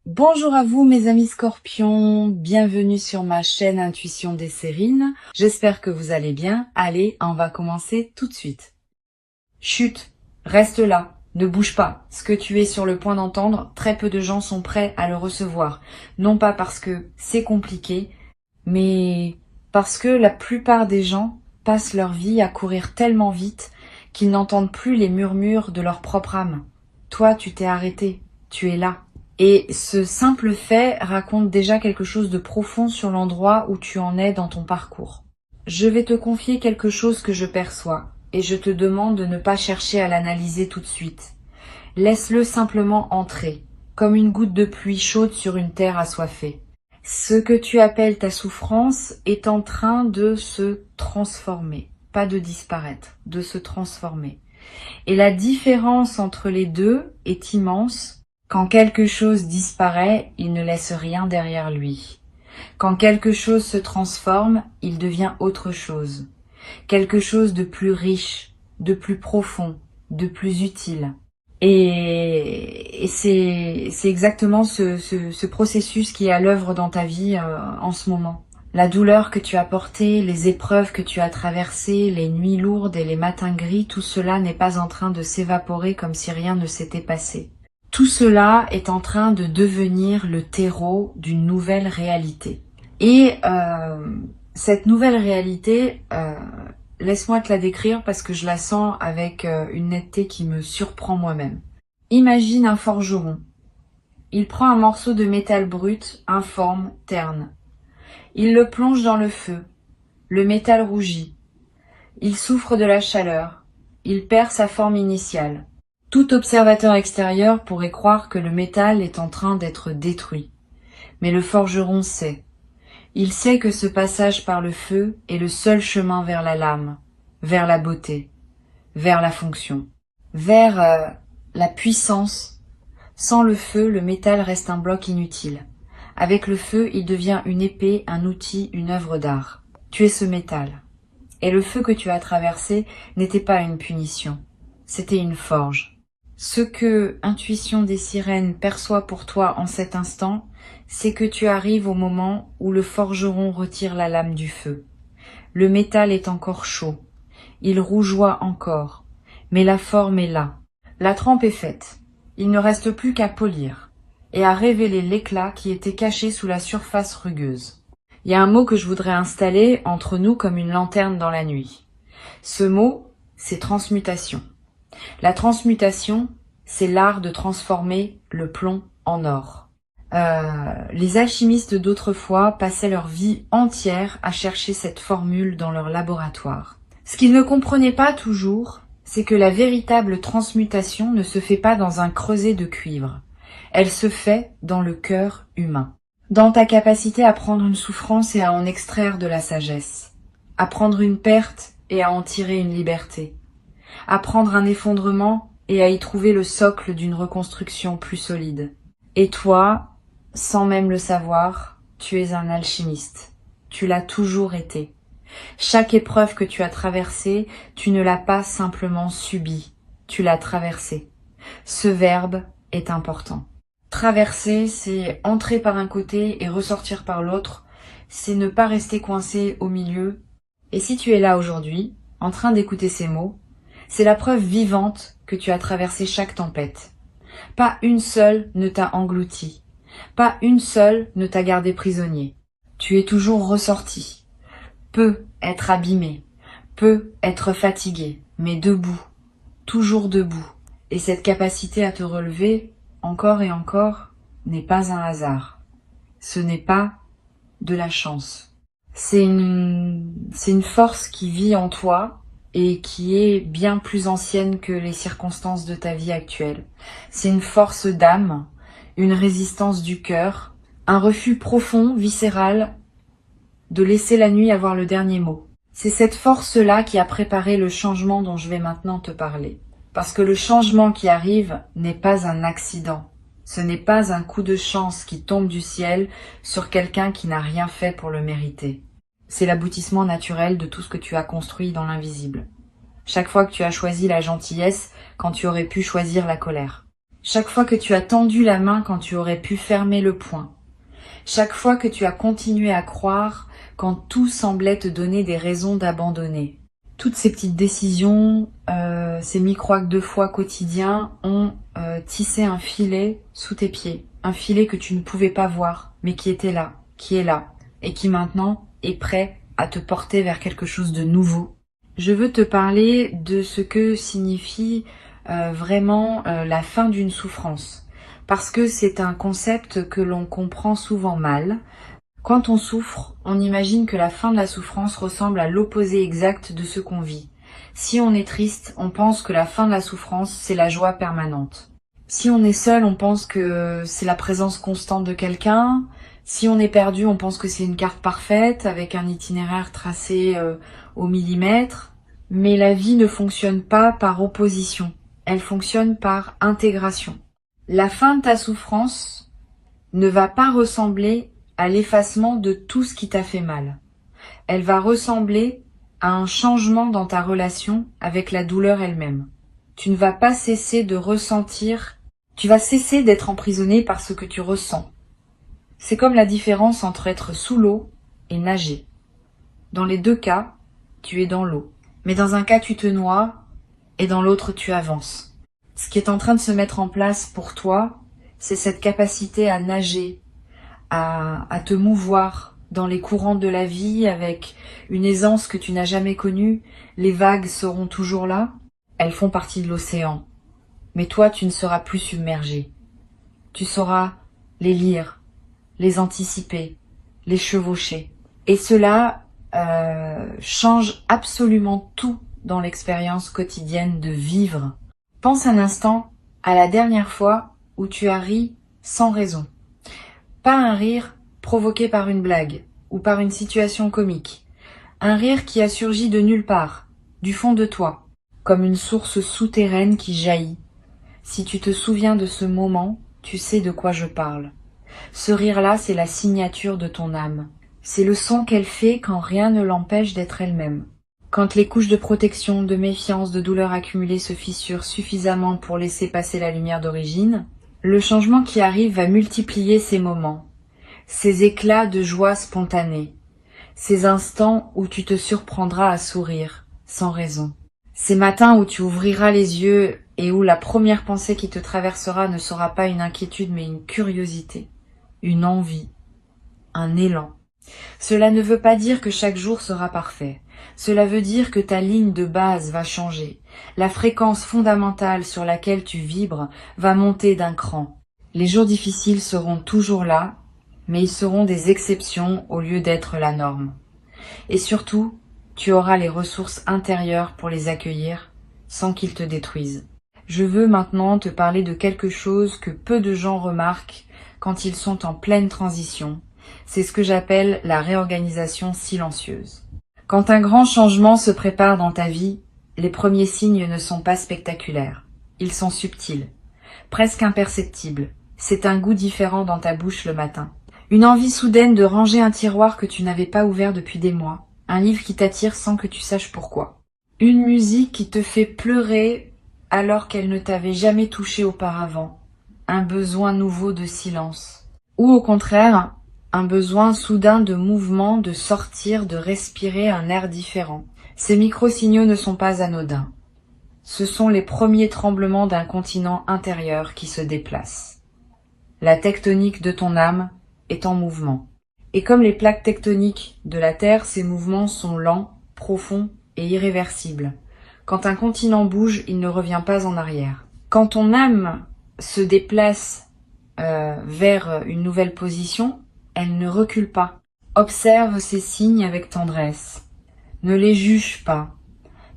Bonjour à vous mes amis scorpions, bienvenue sur ma chaîne Intuition des Sérines. J'espère que vous allez bien. Allez, on va commencer tout de suite. Chut, reste là, ne bouge pas. Ce que tu es sur le point d'entendre, très peu de gens sont prêts à le recevoir. Non pas parce que c'est compliqué, mais parce que la plupart des gens passent leur vie à courir tellement vite qu'ils n'entendent plus les murmures de leur propre âme. Toi, tu t'es arrêté, tu es là. Et ce simple fait raconte déjà quelque chose de profond sur l'endroit où tu en es dans ton parcours. Je vais te confier quelque chose que je perçois, et je te demande de ne pas chercher à l'analyser tout de suite. Laisse-le simplement entrer, comme une goutte de pluie chaude sur une terre assoiffée. Ce que tu appelles ta souffrance est en train de se transformer, pas de disparaître, de se transformer. Et la différence entre les deux est immense. Quand quelque chose disparaît, il ne laisse rien derrière lui. Quand quelque chose se transforme, il devient autre chose. Quelque chose de plus riche, de plus profond, de plus utile. Et c'est exactement ce processus qui est à l'œuvre dans ta vie en ce moment. La douleur que tu as portée, les épreuves que tu as traversées, les nuits lourdes et les matins gris, tout cela n'est pas en train de s'évaporer comme si rien ne s'était passé. Tout cela est en train de devenir le terreau d'une nouvelle réalité. Et cette nouvelle réalité, laisse-moi te la décrire parce que je la sens avec une netteté qui me surprend moi-même. Imagine un forgeron. Il prend un morceau de métal brut, informe, terne. Il le plonge dans le feu. Le métal rougit. Il souffre de la chaleur. Il perd sa forme initiale. Tout observateur extérieur pourrait croire que le métal est en train d'être détruit. Mais le forgeron sait. Il sait que ce passage par le feu est le seul chemin vers la lame, vers la beauté, vers la fonction, vers la puissance. Sans le feu, le métal reste un bloc inutile. Avec le feu, il devient une épée, un outil, une œuvre d'art. Tu es ce métal. Et le feu que tu as traversé n'était pas une punition, c'était une forge. Ce que Intuition des Sirènes perçoit pour toi en cet instant, c'est que tu arrives au moment où le forgeron retire la lame du feu. Le métal est encore chaud, il rougeoie encore, mais la forme est là. La trempe est faite, il ne reste plus qu'à polir et à révéler l'éclat qui était caché sous la surface rugueuse. Il y a un mot que je voudrais installer entre nous comme une lanterne dans la nuit. Ce mot, c'est transmutation. La transmutation, c'est l'art de transformer le plomb en or. Les alchimistes d'autrefois passaient leur vie entière à chercher cette formule dans leur laboratoire. Ce qu'ils ne comprenaient pas toujours, c'est que la véritable transmutation ne se fait pas dans un creuset de cuivre. Elle se fait dans le cœur humain. Dans ta capacité à prendre une souffrance et à en extraire de la sagesse. À prendre une perte et à en tirer une liberté. À prendre un effondrement et à y trouver le socle d'une reconstruction plus solide. Et toi, sans même le savoir, tu es un alchimiste. Tu l'as toujours été. Chaque épreuve que tu as traversée, tu ne l'as pas simplement subie, tu l'as traversée. Ce verbe est important. Traverser, c'est entrer par un côté et ressortir par l'autre, c'est ne pas rester coincé au milieu. Et si tu es là aujourd'hui, en train d'écouter ces mots, c'est la preuve vivante que tu as traversé chaque tempête. Pas une seule ne t'a englouti. Pas une seule ne t'a gardé prisonnier. Tu es toujours ressorti. Peut être abîmé, peut être fatigué, mais debout, toujours debout. Et cette capacité à te relever, encore et encore, n'est pas un hasard. Ce n'est pas de la chance. C'est une force qui vit en toi et qui est bien plus ancienne que les circonstances de ta vie actuelle. C'est une force d'âme, une résistance du cœur, un refus profond, viscéral, de laisser la nuit avoir le dernier mot. C'est cette force-là qui a préparé le changement dont je vais maintenant te parler. Parce que le changement qui arrive n'est pas un accident. Ce n'est pas un coup de chance qui tombe du ciel sur quelqu'un qui n'a rien fait pour le mériter. C'est l'aboutissement naturel de tout ce que tu as construit dans l'invisible. Chaque fois que tu as choisi la gentillesse quand tu aurais pu choisir la colère. Chaque fois que tu as tendu la main quand tu aurais pu fermer le poing. Chaque fois que tu as continué à croire quand tout semblait te donner des raisons d'abandonner. Toutes ces petites décisions, ces micro-actes de foi quotidiens ont tissé un filet sous tes pieds. Un filet que tu ne pouvais pas voir, mais qui était là, qui est là, et qui maintenant est prêt à te porter vers quelque chose de nouveau. Je veux te parler de ce que signifie vraiment la fin d'une souffrance. Parce que c'est un concept que l'on comprend souvent mal. Quand on souffre, on imagine que la fin de la souffrance ressemble à l'opposé exact de ce qu'on vit. Si on est triste, on pense que la fin de la souffrance, c'est la joie permanente. Si on est seul, on pense que c'est la présence constante de quelqu'un. Si on est perdu, on pense que c'est une carte parfaite avec un itinéraire tracé au millimètre. Mais la vie ne fonctionne pas par opposition. Elle fonctionne par intégration. La fin de ta souffrance ne va pas ressembler à l'effacement de tout ce qui t'a fait mal. Elle va ressembler à un changement dans ta relation avec la douleur elle-même. Tu ne vas pas cesser de ressentir, tu vas cesser d'être emprisonné par ce que tu ressens. C'est comme la différence entre être sous l'eau et nager. Dans les deux cas, tu es dans l'eau. Mais dans un cas, tu te noies et dans l'autre, tu avances. Ce qui est en train de se mettre en place pour toi, c'est cette capacité à nager, à te mouvoir dans les courants de la vie avec une aisance que tu n'as jamais connue. Les vagues seront toujours là, elles font partie de l'océan. Mais toi, tu ne seras plus submergé. Tu sauras les lire, les anticiper, les chevaucher. Et cela change absolument tout dans l'expérience quotidienne de vivre. Pense un instant à la dernière fois où tu as ri sans raison. Pas un rire provoqué par une blague ou par une situation comique. Un rire qui a surgi de nulle part, du fond de toi, comme une source souterraine qui jaillit. Si tu te souviens de ce moment, tu sais de quoi je parle. Ce rire-là, c'est la signature de ton âme. C'est le son qu'elle fait quand rien ne l'empêche d'être elle-même. Quand les couches de protection, de méfiance, de douleur accumulées se fissurent suffisamment pour laisser passer la lumière d'origine, le changement qui arrive va multiplier ces moments, ces éclats de joie spontanée, ces instants où tu te surprendras à sourire, sans raison. Ces matins où tu ouvriras les yeux et où la première pensée qui te traversera ne sera pas une inquiétude mais une curiosité, une envie, un élan. Cela ne veut pas dire que chaque jour sera parfait. Cela veut dire que ta ligne de base va changer. La fréquence fondamentale sur laquelle tu vibres va monter d'un cran. Les jours difficiles seront toujours là, mais ils seront des exceptions au lieu d'être la norme. Et surtout, tu auras les ressources intérieures pour les accueillir sans qu'ils te détruisent. Je veux maintenant te parler de quelque chose que peu de gens remarquent quand ils sont en pleine transition. C'est ce que j'appelle la réorganisation silencieuse. Quand un grand changement se prépare dans ta vie, les premiers signes ne sont pas spectaculaires. Ils sont subtils, presque imperceptibles. C'est un goût différent dans ta bouche le matin. Une envie soudaine de ranger un tiroir que tu n'avais pas ouvert depuis des mois. Un livre qui t'attire sans que tu saches pourquoi. Une musique qui te fait pleurer alors qu'elle ne t'avait jamais touché auparavant. Un besoin nouveau de silence. Ou au contraire, un besoin soudain de mouvement, de sortir, de respirer un air différent. Ces micro-signaux ne sont pas anodins. Ce sont les premiers tremblements d'un continent intérieur qui se déplace. La tectonique de ton âme est en mouvement. Et comme les plaques tectoniques de la Terre, ces mouvements sont lents, profonds et irréversibles. Quand un continent bouge, il ne revient pas en arrière. Quand ton âme se déplace vers une nouvelle position, elle ne recule pas. Observe ces signes avec tendresse. Ne les juge pas.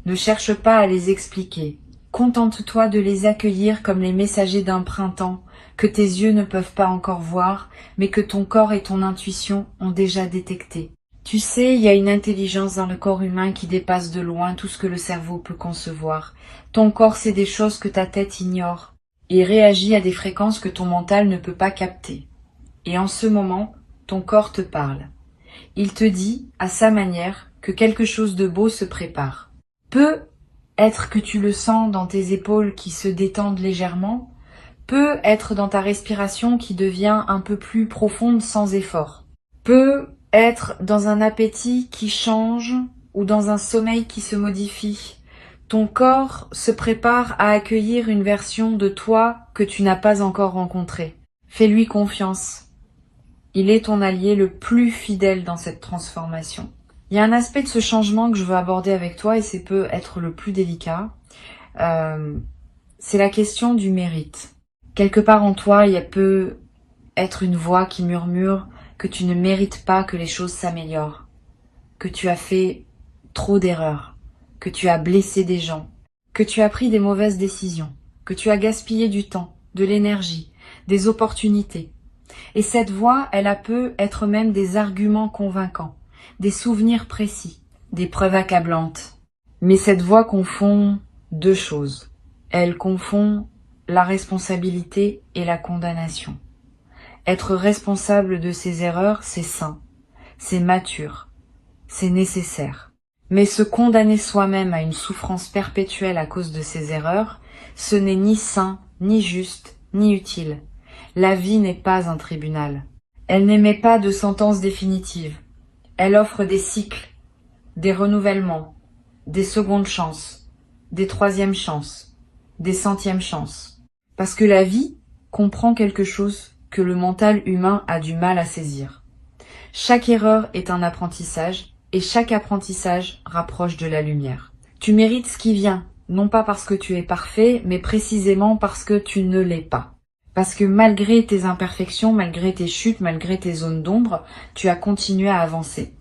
Ne cherche pas à les expliquer. Contente-toi de les accueillir comme les messagers d'un printemps que tes yeux ne peuvent pas encore voir, mais que ton corps et ton intuition ont déjà détecté. Tu sais, il y a une intelligence dans le corps humain qui dépasse de loin tout ce que le cerveau peut concevoir. Ton corps sait des choses que ta tête ignore et réagit à des fréquences que ton mental ne peut pas capter. Et en ce moment, ton corps te parle. Il te dit, à sa manière, que quelque chose de beau se prépare. Peut être que tu le sens dans tes épaules qui se détendent légèrement, peut être dans ta respiration qui devient un peu plus profonde sans effort, peut être dans un appétit qui change ou dans un sommeil qui se modifie. Ton corps se prépare à accueillir une version de toi que tu n'as pas encore rencontrée. Fais-lui confiance. Il est ton allié le plus fidèle dans cette transformation. Il y a un aspect de ce changement que je veux aborder avec toi et c'est peut être le plus délicat. C'est la question du mérite. Quelque part en toi, il peut être une voix qui murmure que tu ne mérites pas que les choses s'améliorent, que tu as fait trop d'erreurs, que tu as blessé des gens, que tu as pris des mauvaises décisions, que tu as gaspillé du temps, de l'énergie, des opportunités. Et cette voix, elle peut être même des arguments convaincants, des souvenirs précis, des preuves accablantes. Mais cette voix confond deux choses. Elle confond la responsabilité et la condamnation. Être responsable de ses erreurs, c'est sain, c'est mature, c'est nécessaire. Mais se condamner soi-même à une souffrance perpétuelle à cause de ses erreurs, ce n'est ni sain, ni juste, ni utile. La vie n'est pas un tribunal. Elle n'émet pas de sentence définitive. Elle offre des cycles, des renouvellements, des secondes chances, des troisièmes chances, des centièmes chances. Parce que la vie comprend quelque chose que le mental humain a du mal à saisir. Chaque erreur est un apprentissage et chaque apprentissage rapproche de la lumière. Tu mérites ce qui vient, non pas parce que tu es parfait, mais précisément parce que tu ne l'es pas. Parce que malgré tes imperfections, malgré tes chutes, malgré tes zones d'ombre, tu as continué à avancer.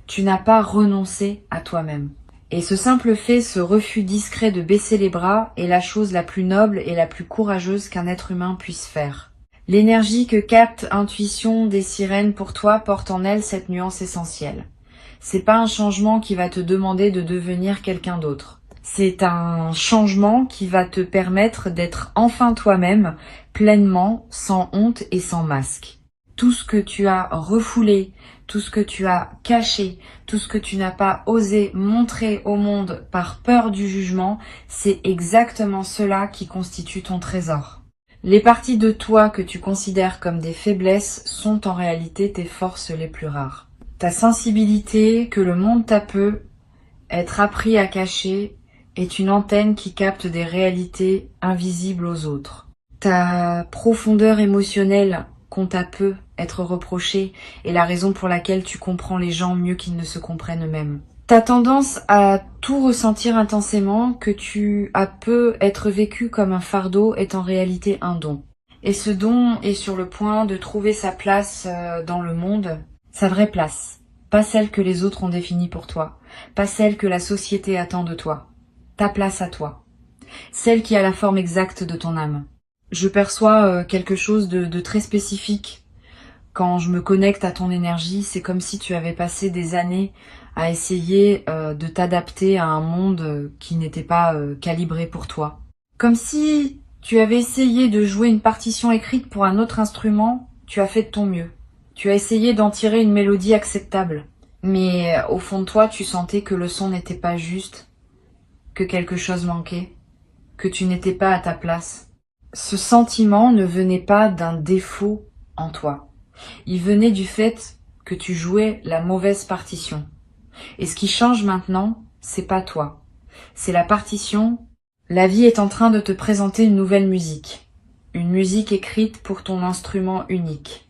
Tu n'as pas renoncé à toi-même. Et ce simple fait, ce refus discret de baisser les bras, est la chose la plus noble et la plus courageuse qu'un être humain puisse faire. L'énergie que capte Intuition des sirènes pour toi porte en elle cette nuance essentielle. C'est pas un changement qui va te demander de devenir quelqu'un d'autre. C'est un changement qui va te permettre d'être enfin toi-même, pleinement, sans honte et sans masque. Tout ce que tu as refoulé, tout ce que tu as caché, tout ce que tu n'as pas osé montrer au monde par peur du jugement, c'est exactement cela qui constitue ton trésor. Les parties de toi que tu considères comme des faiblesses sont en réalité tes forces les plus rares. Ta sensibilité que le monde t'a peu être appris à cacher est une antenne qui capte des réalités invisibles aux autres. Ta profondeur émotionnelle qu'on t'a peu être reprochée est la raison pour laquelle tu comprends les gens mieux qu'ils ne se comprennent eux-mêmes. Ta tendance à tout ressentir intensément, que tu as peu être vécu comme un fardeau, est en réalité un don. Et ce don est sur le point de trouver sa place dans le monde, sa vraie place. Pas celle que les autres ont définie pour toi, pas celle que la société attend de toi. Ta place à toi. Celle qui a la forme exacte de ton âme. Je perçois quelque chose de très spécifique. Quand je me connecte à ton énergie, c'est comme si tu avais passé des années à essayer de t'adapter à un monde qui n'était pas calibré pour toi. Comme si tu avais essayé de jouer une partition écrite pour un autre instrument, tu as fait de ton mieux. Tu as essayé d'en tirer une mélodie acceptable. Mais au fond de toi, tu sentais que le son n'était pas juste, que quelque chose manquait, que tu n'étais pas à ta place. Ce sentiment ne venait pas d'un défaut en toi. Il venait du fait que tu jouais la mauvaise partition. Et ce qui change maintenant, c'est pas toi. C'est la partition. La vie est en train de te présenter une nouvelle musique. Une musique écrite pour ton instrument unique.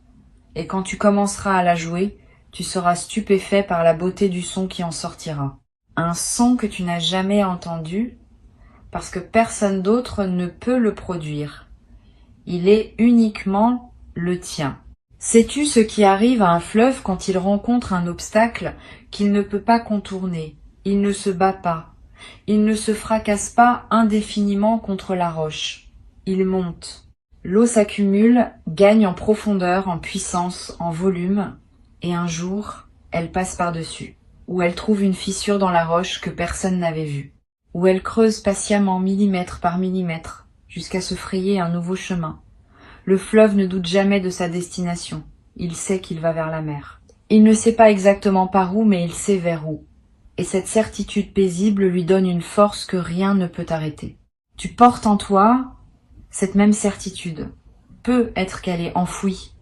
Et quand tu commenceras à la jouer, tu seras stupéfait par la beauté du son qui en sortira. Un son que tu n'as jamais entendu, parce que personne d'autre ne peut le produire. Il est uniquement le tien. Sais-tu ce qui arrive à un fleuve quand il rencontre un obstacle qu'il ne peut pas contourner? Il ne se bat pas. Il ne se fracasse pas indéfiniment contre la roche. Il monte. L'eau s'accumule, gagne en profondeur, en puissance, en volume, et un jour, elle passe par-dessus, où elle trouve une fissure dans la roche que personne n'avait vue, où elle creuse patiemment millimètre par millimètre, jusqu'à se frayer un nouveau chemin. Le fleuve ne doute jamais de sa destination. Il sait qu'il va vers la mer. Il ne sait pas exactement par où, mais il sait vers où. Et cette certitude paisible lui donne une force que rien ne peut arrêter. Tu portes en toi cette même certitude. Peut être qu'elle est enfouie,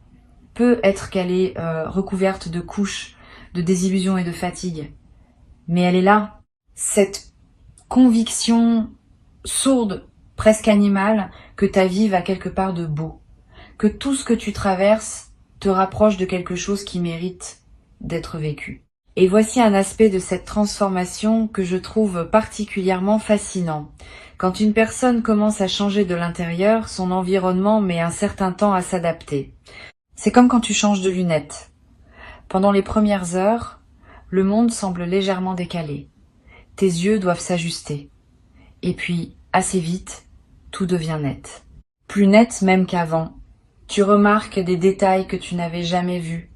peut être qu'elle est recouverte de couches, de désillusions et de fatigue. Mais elle est là. Cette conviction sourde, presque animale, que ta vie va quelque part de beau. Que tout ce que tu traverses te rapproche de quelque chose qui mérite d'être vécu. Et voici un aspect de cette transformation que je trouve particulièrement fascinant. Quand une personne commence à changer de l'intérieur, son environnement met un certain temps à s'adapter. C'est comme quand tu changes de lunettes. Pendant les premières heures, le monde semble légèrement décalé. Tes yeux doivent s'ajuster. Et puis, assez vite, tout devient net. Plus net même qu'avant. Tu remarques des détails que tu n'avais jamais vus.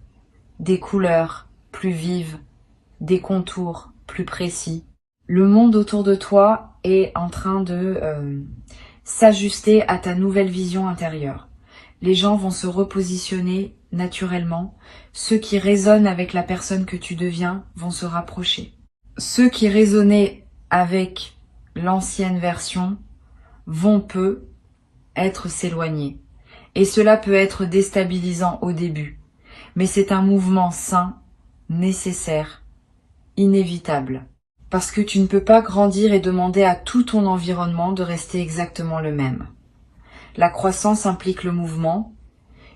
Des couleurs plus vives, des contours plus précis. Le monde autour de toi est en train de s'ajuster à ta nouvelle vision intérieure. Les gens vont se repositionner naturellement. Ceux qui résonnent avec la personne que tu deviens vont se rapprocher. Ceux qui résonnaient avec l'ancienne version vont peu être s'éloigner. Et cela peut être déstabilisant au début. Mais c'est un mouvement sain, nécessaire, inévitable. Parce que tu ne peux pas grandir et demander à tout ton environnement de rester exactement le même. La croissance implique le mouvement,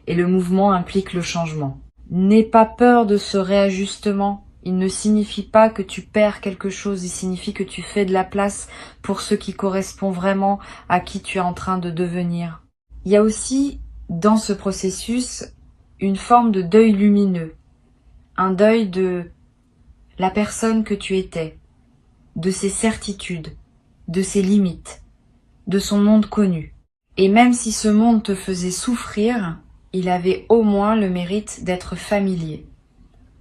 et le mouvement implique le changement. N'aie pas peur de ce réajustement. Il ne signifie pas que tu perds quelque chose, il signifie que tu fais de la place pour ce qui correspond vraiment à qui tu es en train de devenir. Il y a aussi, dans ce processus, une forme de deuil lumineux. Un deuil de la personne que tu étais, de ses certitudes, de ses limites, de son monde connu. Et même si ce monde te faisait souffrir, il avait au moins le mérite d'être familier.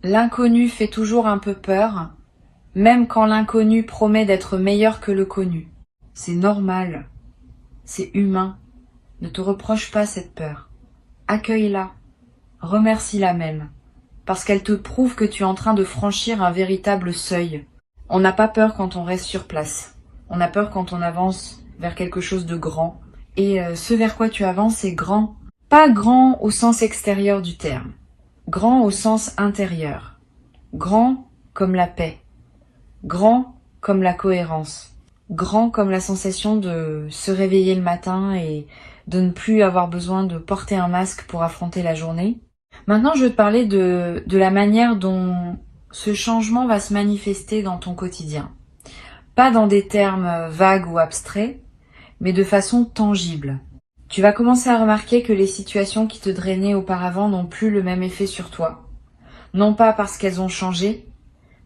L'inconnu fait toujours un peu peur, même quand l'inconnu promet d'être meilleur que le connu. C'est normal, c'est humain. Ne te reproche pas cette peur. Accueille-la, remercie-la même, parce qu'elle te prouve que tu es en train de franchir un véritable seuil. On n'a pas peur quand on reste sur place. On a peur quand on avance vers quelque chose de grand. Et ce vers quoi tu avances est grand. Pas grand au sens extérieur du terme. Grand au sens intérieur. Grand comme la paix. Grand comme la cohérence. Grand comme la sensation de se réveiller le matin et de ne plus avoir besoin de porter un masque pour affronter la journée. Maintenant, je veux te parler de la manière dont ce changement va se manifester dans ton quotidien. Pas dans des termes vagues ou abstraits, mais de façon tangible. Tu vas commencer à remarquer que les situations qui te drainaient auparavant n'ont plus le même effet sur toi. Non pas parce qu'elles ont changé,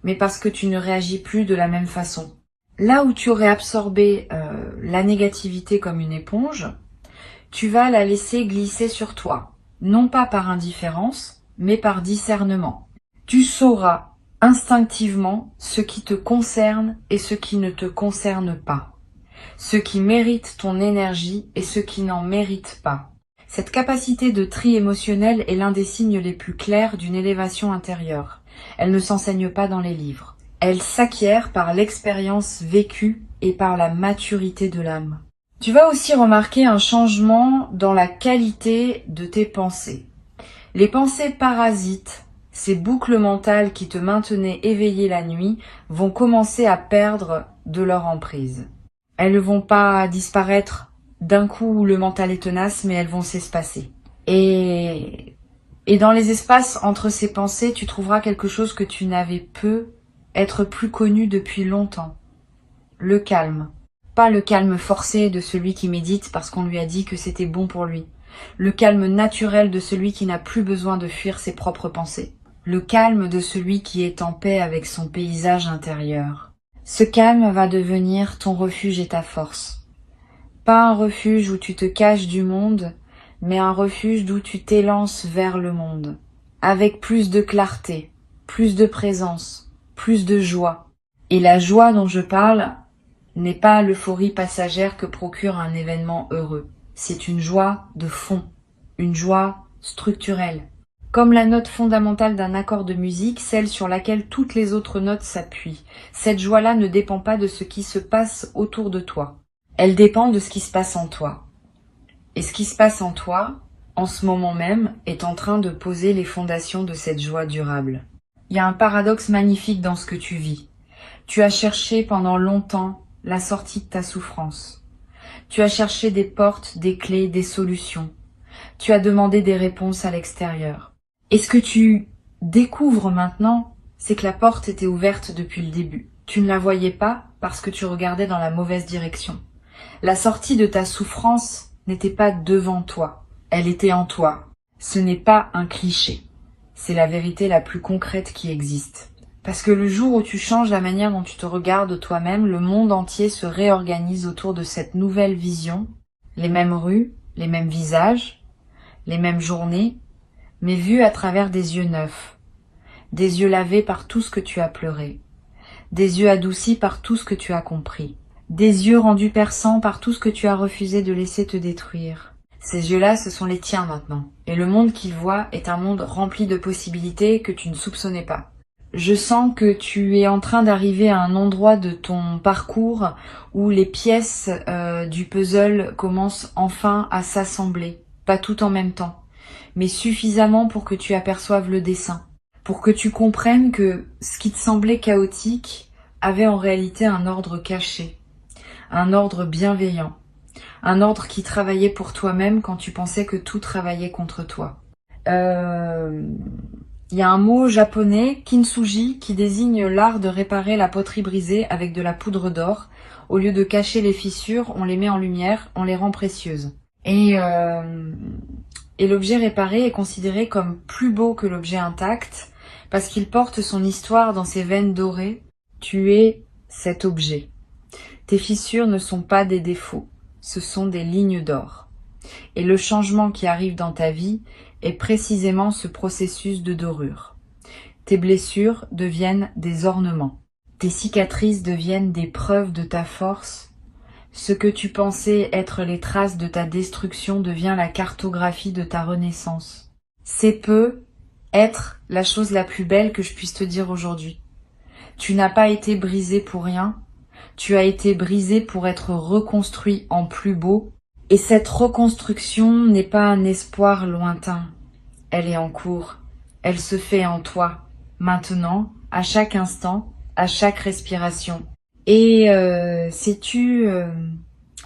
mais parce que tu ne réagis plus de la même façon. Là où tu aurais absorbé la négativité comme une éponge, tu vas la laisser glisser sur toi. Non pas par indifférence, mais par discernement. Tu sauras instinctivement ce qui te concerne et ce qui ne te concerne pas. Ce qui mérite ton énergie et ce qui n'en mérite pas. Cette capacité de tri émotionnel est l'un des signes les plus clairs d'une élévation intérieure. Elle ne s'enseigne pas dans les livres. Elle s'acquiert par l'expérience vécue et par la maturité de l'âme. Tu vas aussi remarquer un changement dans la qualité de tes pensées. Les pensées parasites, ces boucles mentales qui te maintenaient éveillé la nuit, vont commencer à perdre de leur emprise. Elles ne vont pas disparaître d'un coup où le mental est tenace, mais elles vont s'espacer. Et dans les espaces entre ces pensées, tu trouveras quelque chose que tu n'avais peu être plus connu depuis longtemps. Le calme. Pas le calme forcé de celui qui médite parce qu'on lui a dit que c'était bon pour lui. Le calme naturel de celui qui n'a plus besoin de fuir ses propres pensées. Le calme de celui qui est en paix avec son paysage intérieur. Ce calme va devenir ton refuge et ta force. Pas un refuge où tu te caches du monde, mais un refuge d'où tu t'élances vers le monde. Avec plus de clarté, plus de présence, plus de joie. Et la joie dont je parle n'est pas l'euphorie passagère que procure un événement heureux. C'est une joie de fond, une joie structurelle. Comme la note fondamentale d'un accord de musique, celle sur laquelle toutes les autres notes s'appuient. Cette joie-là ne dépend pas de ce qui se passe autour de toi. Elle dépend de ce qui se passe en toi. Et ce qui se passe en toi, en ce moment même, est en train de poser les fondations de cette joie durable. Il y a un paradoxe magnifique dans ce que tu vis. Tu as cherché pendant longtemps la sortie de ta souffrance. Tu as cherché des portes, des clés, des solutions. Tu as demandé des réponses à l'extérieur. Et ce que tu découvres maintenant, c'est que la porte était ouverte depuis le début. Tu ne la voyais pas parce que tu regardais dans la mauvaise direction. La sortie de ta souffrance n'était pas devant toi, elle était en toi. Ce n'est pas un cliché, c'est la vérité la plus concrète qui existe. Parce que le jour où tu changes la manière dont tu te regardes toi-même, le monde entier se réorganise autour de cette nouvelle vision. Les mêmes rues, les mêmes visages, les mêmes journées, mais vues à travers des yeux neufs. Des yeux lavés par tout ce que tu as pleuré. Des yeux adoucis par tout ce que tu as compris. Des yeux rendus perçants par tout ce que tu as refusé de laisser te détruire. Ces yeux-là, ce sont les tiens maintenant. Et le monde qu'ils voient est un monde rempli de possibilités que tu ne soupçonnais pas. Je sens que tu es en train d'arriver à un endroit de ton parcours où les pièces du puzzle commencent enfin à s'assembler. Pas tout en même temps, mais suffisamment pour que tu aperçoives le dessin. Pour que tu comprennes que ce qui te semblait chaotique avait en réalité un ordre caché. Un ordre bienveillant. Un ordre qui travaillait pour toi-même quand tu pensais que tout travaillait contre toi. Il y a un mot japonais, kintsugi, qui désigne l'art de réparer la poterie brisée avec de la poudre d'or. Au lieu de cacher les fissures, on les met en lumière, on les rend précieuses. Et l'objet réparé est considéré comme plus beau que l'objet intact parce qu'il porte son histoire dans ses veines dorées. Tu es cet objet. Tes fissures ne sont pas des défauts, ce sont des lignes d'or. Et le changement qui arrive dans ta vie est précisément ce processus de dorure. Tes blessures deviennent des ornements. Tes cicatrices deviennent des preuves de ta force. Ce que tu pensais être les traces de ta destruction devient la cartographie de ta renaissance. C'est peu être la chose la plus belle que je puisse te dire aujourd'hui. Tu n'as pas été brisé pour rien. Tu as été brisé pour être reconstruit en plus beau. Et cette reconstruction n'est pas un espoir lointain. Elle est en cours. Elle se fait en toi, maintenant, à chaque instant, à chaque respiration. Et sais-tu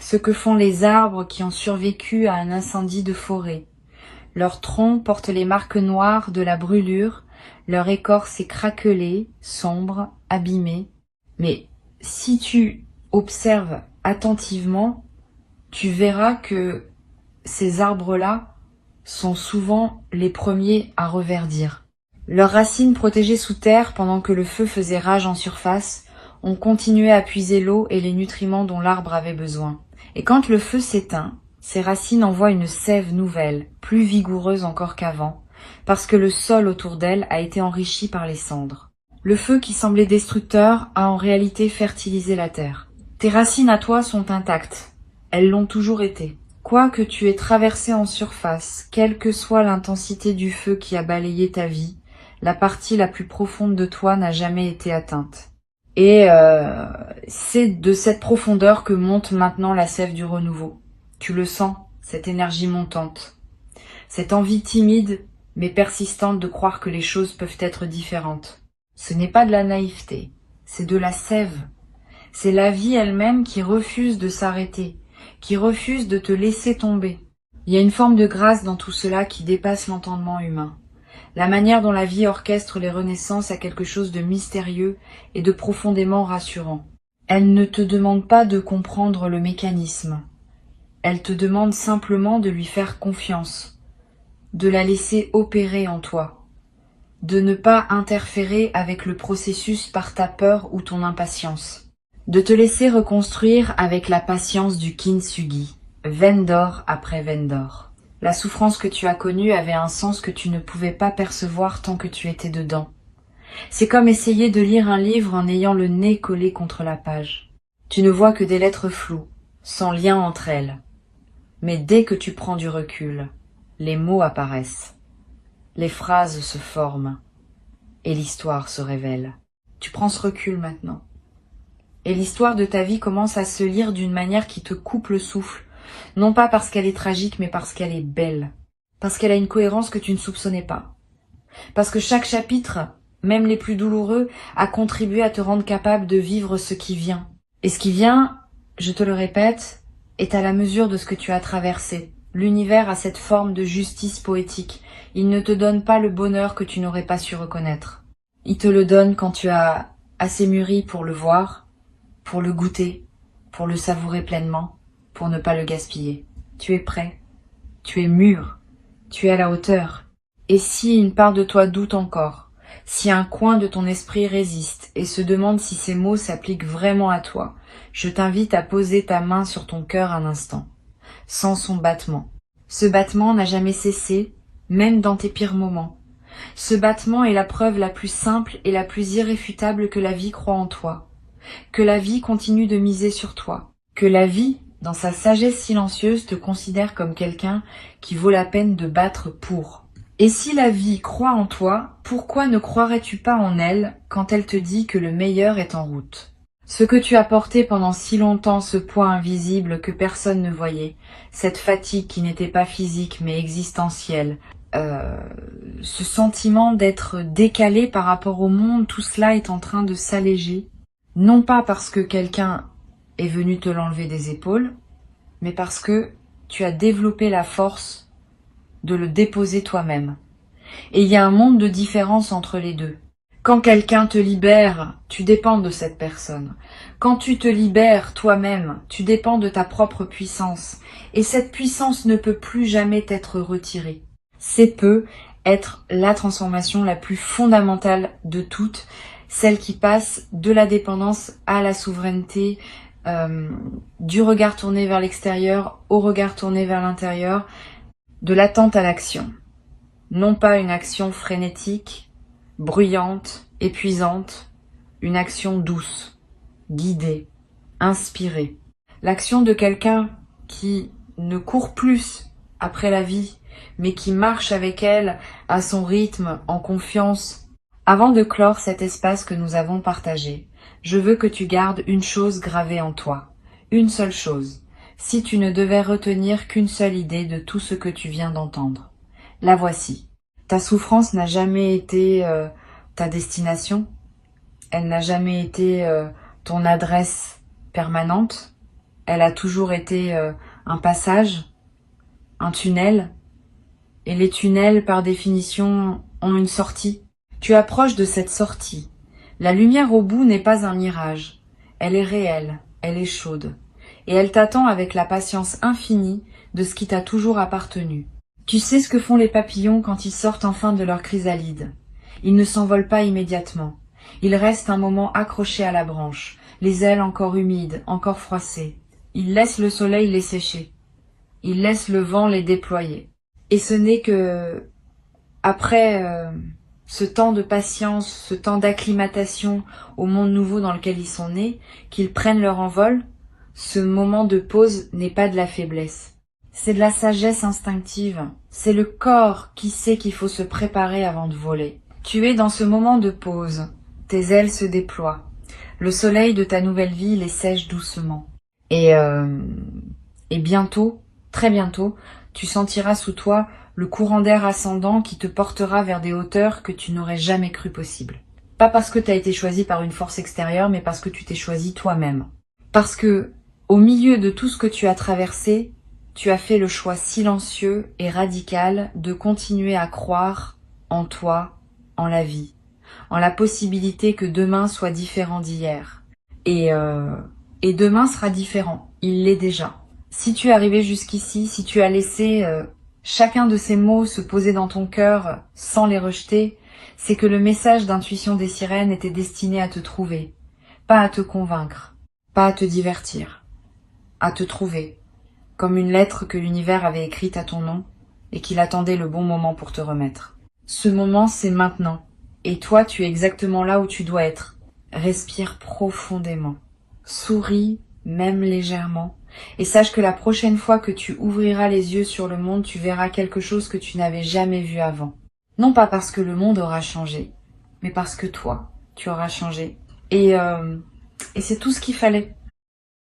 ce que font les arbres qui ont survécu à un incendie de forêt? Leurs troncs portent les marques noires de la brûlure, leur écorce est craquelée, sombre, abîmée. Mais si tu observes attentivement, tu verras que ces arbres-là sont souvent les premiers à reverdir. Leurs racines protégées sous terre pendant que le feu faisait rage en surface, ont continué à puiser l'eau et les nutriments dont l'arbre avait besoin. Et quand le feu s'éteint, ses racines envoient une sève nouvelle, plus vigoureuse encore qu'avant, parce que le sol autour d'elle a été enrichi par les cendres. Le feu qui semblait destructeur a en réalité fertilisé la terre. Tes racines à toi sont intactes. Elles l'ont toujours été. Quoi que tu aies traversé en surface, quelle que soit l'intensité du feu qui a balayé ta vie, la partie la plus profonde de toi n'a jamais été atteinte. Et c'est de cette profondeur que monte maintenant la sève du renouveau. Tu le sens, cette énergie montante. Cette envie timide, mais persistante de croire que les choses peuvent être différentes. Ce n'est pas de la naïveté, c'est de la sève. C'est la vie elle-même qui refuse de s'arrêter, qui refuse de te laisser tomber. Il y a une forme de grâce dans tout cela qui dépasse l'entendement humain. La manière dont la vie orchestre les renaissances a quelque chose de mystérieux et de profondément rassurant. Elle ne te demande pas de comprendre le mécanisme. Elle te demande simplement de lui faire confiance, de la laisser opérer en toi, de ne pas interférer avec le processus par ta peur ou ton impatience, de te laisser reconstruire avec la patience du kintsugi, veine d'or après veine d'or. La souffrance que tu as connue avait un sens que tu ne pouvais pas percevoir tant que tu étais dedans. C'est comme essayer de lire un livre en ayant le nez collé contre la page. Tu ne vois que des lettres floues, sans lien entre elles. Mais dès que tu prends du recul, les mots apparaissent, les phrases se forment, et l'histoire se révèle. Tu prends ce recul maintenant. Et l'histoire de ta vie commence à se lire d'une manière qui te coupe le souffle, Non pas parce qu'elle est tragique, mais parce qu'elle est belle. Parce qu'elle a une cohérence que tu ne soupçonnais pas. Parce que chaque chapitre, même les plus douloureux, a contribué à te rendre capable de vivre ce qui vient. Et ce qui vient, je te le répète, est à la mesure de ce que tu as traversé. L'univers a cette forme de justice poétique. Il ne te donne pas le bonheur que tu n'aurais pas su reconnaître. Il te le donne quand tu as assez mûri pour le voir, pour le goûter, pour le savourer pleinement, pour ne pas le gaspiller. Tu es prêt, tu es mûr, tu es à la hauteur. Et si une part de toi doute encore, si un coin de ton esprit résiste et se demande si ces mots s'appliquent vraiment à toi, je t'invite à poser ta main sur ton cœur un instant, sans son battement. Ce battement n'a jamais cessé, même dans tes pires moments. Ce battement est la preuve la plus simple et la plus irréfutable que la vie croit en toi, que la vie continue de miser sur toi, que la vie, dans sa sagesse silencieuse, te considère comme quelqu'un qui vaut la peine de battre pour. Et si la vie croit en toi, pourquoi ne croirais-tu pas en elle quand elle te dit que le meilleur est en route? Ce que tu as porté pendant si longtemps, ce poids invisible que personne ne voyait, cette fatigue qui n'était pas physique mais existentielle, ce sentiment d'être décalé par rapport au monde, tout cela est en train de s'alléger. Non pas parce que quelqu'un est venu te l'enlever des épaules, mais parce que tu as développé la force de le déposer toi-même. Et il y a un monde de différence entre les deux. Quand quelqu'un te libère, tu dépends de cette personne. Quand tu te libères toi-même, tu dépends de ta propre puissance. Et cette puissance ne peut plus jamais t'être retirée. C'est peut être la transformation la plus fondamentale de toutes, celle qui passe de la dépendance à la souveraineté, du regard tourné vers l'extérieur au regard tourné vers l'intérieur, de l'attente à l'action. Non pas une action frénétique, bruyante, épuisante, une action douce, guidée, inspirée. L'action de quelqu'un qui ne court plus après la vie, mais qui marche avec elle à son rythme, en confiance. Avant de clore cet espace que nous avons partagé, je veux que tu gardes une chose gravée en toi, une seule chose, si tu ne devais retenir qu'une seule idée de tout ce que tu viens d'entendre. La voici. Ta souffrance n'a jamais été ta destination, elle n'a jamais été ton adresse permanente, elle a toujours été un passage, un tunnel, et les tunnels, par définition, ont une sortie. Tu approches de cette sortie. La lumière au bout n'est pas un mirage. Elle est réelle, elle est chaude. Et elle t'attend avec la patience infinie de ce qui t'a toujours appartenu. Tu sais ce que font les papillons quand ils sortent enfin de leur chrysalide. Ils ne s'envolent pas immédiatement. Ils restent un moment accrochés à la branche, les ailes encore humides, encore froissées. Ils laissent le soleil les sécher. Ils laissent le vent les déployer. Et ce n'est que après ce temps de patience, ce temps d'acclimatation au monde nouveau dans lequel ils sont nés, qu'ils prennent leur envol. Ce moment de pause n'est pas de la faiblesse. C'est de la sagesse instinctive. C'est le corps qui sait qu'il faut se préparer avant de voler. Tu es dans ce moment de pause. Tes ailes se déploient. Le soleil de ta nouvelle vie les sèche doucement. Et bientôt, très bientôt, tu sentiras sous toi le courant d'air ascendant qui te portera vers des hauteurs que tu n'aurais jamais cru possibles. Pas parce que tu as été choisi par une force extérieure, mais parce que tu t'es choisi toi-même. Parce que, au milieu de tout ce que tu as traversé, tu as fait le choix silencieux et radical de continuer à croire en toi, en la vie, en la possibilité que demain soit différent d'hier. Et demain sera différent, il l'est déjà. Si tu es arrivé jusqu'ici, si tu as laissé chacun de ces mots se poser dans ton cœur sans les rejeter, c'est que le message d'intuition des sirènes était destiné à te trouver, pas à te convaincre, pas à te divertir, à te trouver, comme une lettre que l'univers avait écrite à ton nom et qu'il attendait le bon moment pour te remettre. Ce moment, c'est maintenant, et toi, tu es exactement là où tu dois être. Respire profondément, souris, même légèrement, et sache que la prochaine fois que tu ouvriras les yeux sur le monde, tu verras quelque chose que tu n'avais jamais vu avant. Non pas parce que le monde aura changé, mais parce que toi, tu auras changé. Et c'est tout ce qu'il fallait.